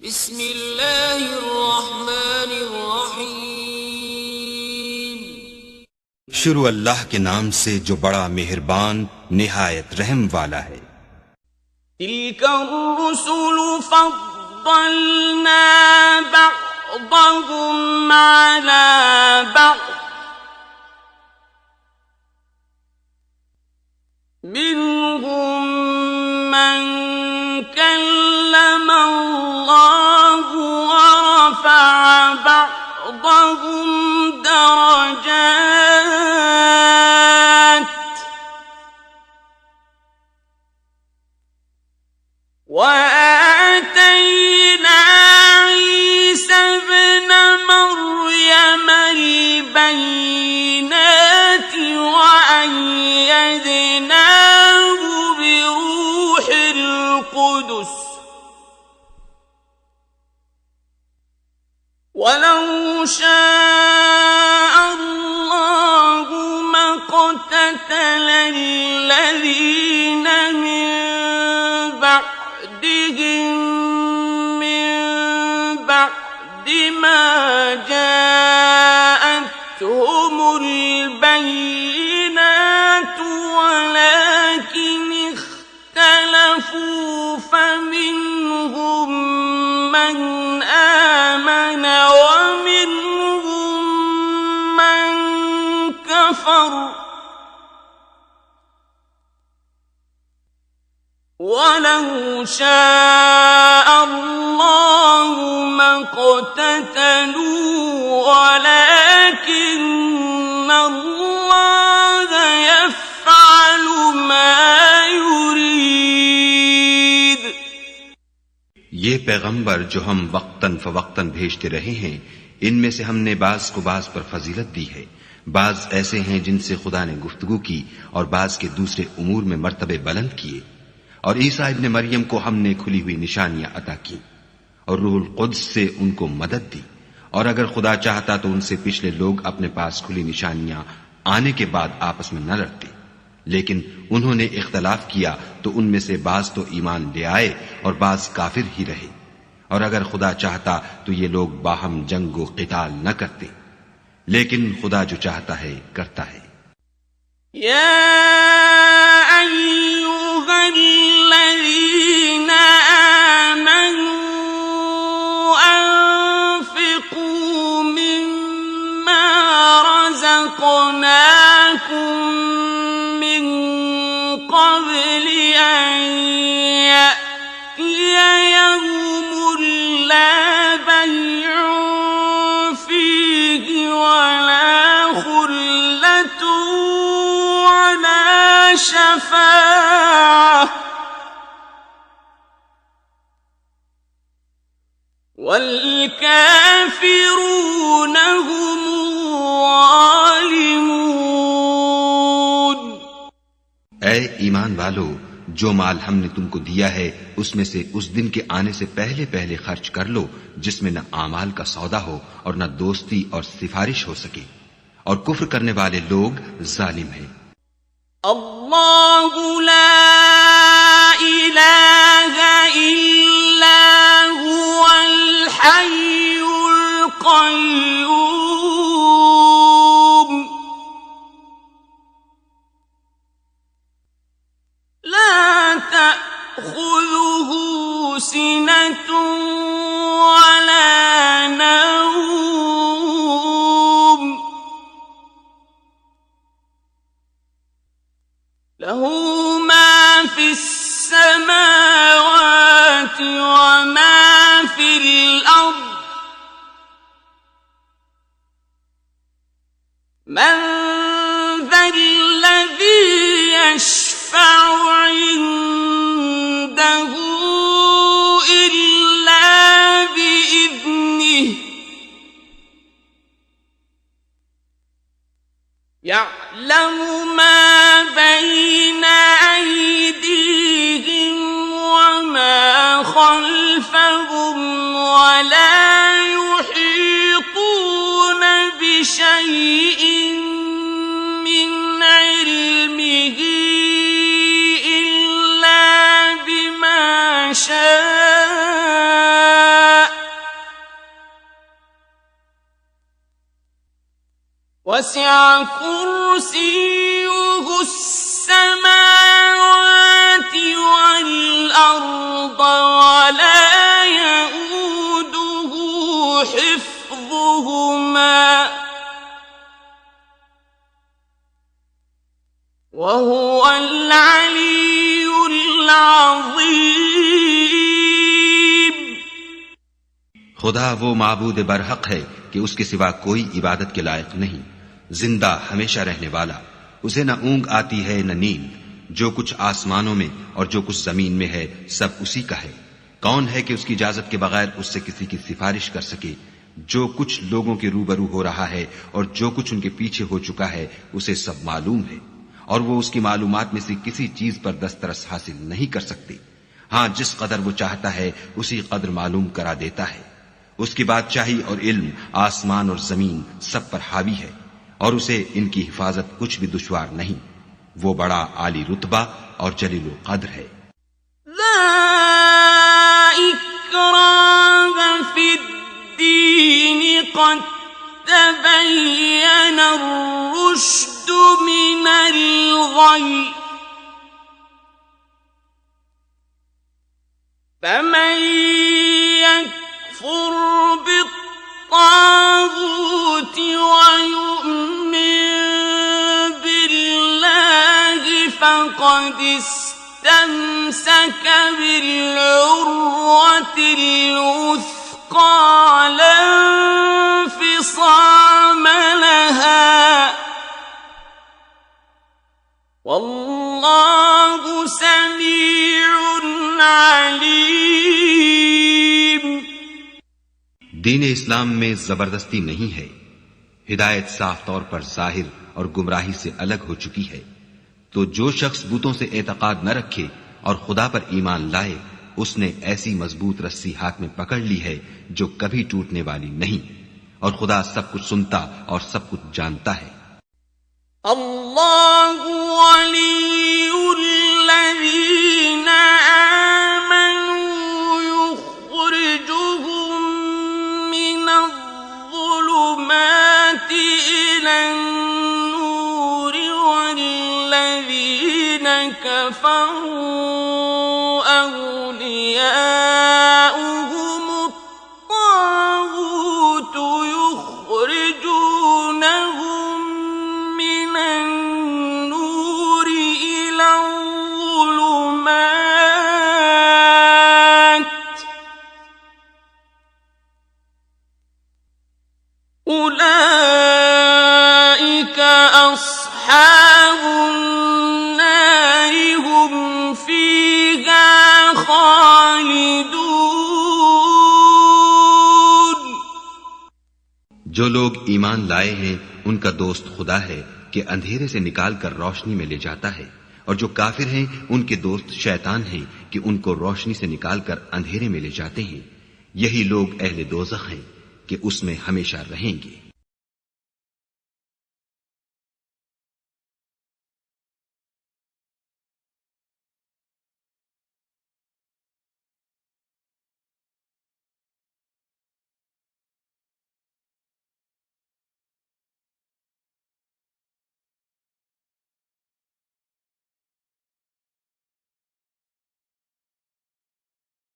बिस्मिल्लाहिर्रहमानिर्रहीम। शुरू अल्लाह के नाम से जो बड़ा मेहरबान निहायत रहम वाला है। तिल्कर्रुसुलु फद्दलना बअदहुम अला बअद मिनहुम मन कल्लम अल्लाह व रफअ बअदहुम दरजात وآتينا عيسى ابن مريم البينات وأيدناه بروح القدس ولو شاء الله ما اقتتل الذين من بعد ما جاءتهم البينات ولكن اختلفوا فمنهم من آمن ومنهم من كفر وَلَوْ شَاءَ اللَّهُ مَا اقْتَتَلُوا وَلَكِنَّ اللَّهَ يَفْعَلُ مَا يُرِيدُ। ये पैगंबर जो हम वक्तन फवक्तन भेजते रहे हैं, इनमें से हमने बाज को बाज पर फजीलत दी है। बाज ऐसे हैं जिनसे खुदा ने गुफ्तगू की और बाज के दूसरे उमूर में मर्तबे बुलंद किए। और ईसा इब्ने मरियम को हमने खुली हुई निशानियां अता की और रूहुल कुद्स से उनको मदद दी। और अगर खुदा चाहता तो उनसे पिछले लोग अपने पास खुली निशानियां आने के बाद आपस में न लड़ते, लेकिन उन्होंने इख्तलाफ किया तो उनमें से बाज तो ईमान ले आए और बाज काफिर ही रहे। और अगर खुदा चाहता तो ये लोग बाहम जंग व क़िताल न करते, लेकिन खुदा जो चाहता है करता है। الذين آمنوا أنفقوا مما رزقناكم من قبل أن يأتي يوم لا بيع فيه ولا خلة ولا شفاعة والكافرون هم الظالمون। ऐ ईमान वालो, जो माल हमने तुमको दिया है उसमें से उस दिन के आने से पहले पहले खर्च कर लो जिसमें न आमाल का सौदा हो और न दोस्ती और सिफारिश हो सके, और कुफ्र करने वाले लोग जालिम हैं। अल्लाहु ला इलाहा इल्ला हुवल हय्युल क़य्यूम ला तअख़ुज़ुहु सिनतुन वला नौम लहू मा फिस्समावाति व मा फिल अर्द मन ज़ल्लज़ी यशफ़अु इन्दहु इल्ला बिइज़्निहि यअलमु मा बैन अयदीहिम वमा खल्फहुम वला युहीतून बिशैइन मिन इल्मिहि इल्ला बिमा शाअ وسع كرسيه السماوات والأرض ولا يئوده حفظهما وهو العلي العظيم। खुदा वो माबूद बरहक है कि उसके सिवा कोई इबादत के लायक नहीं, जिंदा हमेशा रहने वाला, उसे न ऊंग आती है न नींद। जो कुछ आसमानों में और जो कुछ जमीन में है सब उसी का है। कौन है कि उसकी इजाजत के बगैर उससे किसी की सिफारिश कर सके। जो कुछ लोगों के रूबरू हो रहा है और जो कुछ उनके पीछे हो चुका है उसे सब मालूम है, और वो उसकी मालूमात में से किसी चीज पर दस्तरस हासिल नहीं कर सकती। हाँ, जिस कदर वो चाहता है उसी कदर मालूम करा देता है। उसकी बादशाही और इल्म आसमान और जमीन सब पर हावी है, और उसे इनकी हिफाजत कुछ भी दुश्वार नहीं। वो बड़ा आली रुतबा और जलील कद्र है। ला इक्राह फिद्दीन क़द तबय्यन الرشد من الغي فمن يكفر بالطاغوت ويؤمن بالله فقد استمسك بالعروة الوثقى لا انفصام لها والله سميع عليم। दीन इस्लाम में जबरदस्ती नहीं है। हिदायत साफ तौर पर जाहिर और गुमराही से अलग हो चुकी है। तो जो शख्स बूतों से एतकाद न रखे और खुदा पर ईमान लाए, उसने ऐसी मजबूत रस्सी हाथ में पकड़ ली है जो कभी टूटने वाली नहीं, और खुदा सब कुछ सुनता और सब कुछ जानता है। अल्लाहु वलियुल्लज़ीन आमनू युख़रिजुहुम मिनज़्ज़ुलुमाति इलन-नूरि वल्लज़ीन कफ़रू अव्लियाउहुमुत-ताग़ूत युख़रिजूनहुम मिनन-नूरि इलज़्ज़ुलुमात उलाइका अस्हाबुन-नार हुम फ़ीहा खालिदून। जो लोग ईमान लाए हैं उनका दोस्त खुदा है कि अंधेरे से निकालकर रोशनी में ले जाता है, और जो काफिर हैं उनके दोस्त शैतान हैं कि उनको रोशनी से निकालकर अंधेरे में ले जाते हैं। यही लोग अहले दोज़ख हैं कि उसमें हमेशा रहेंगे।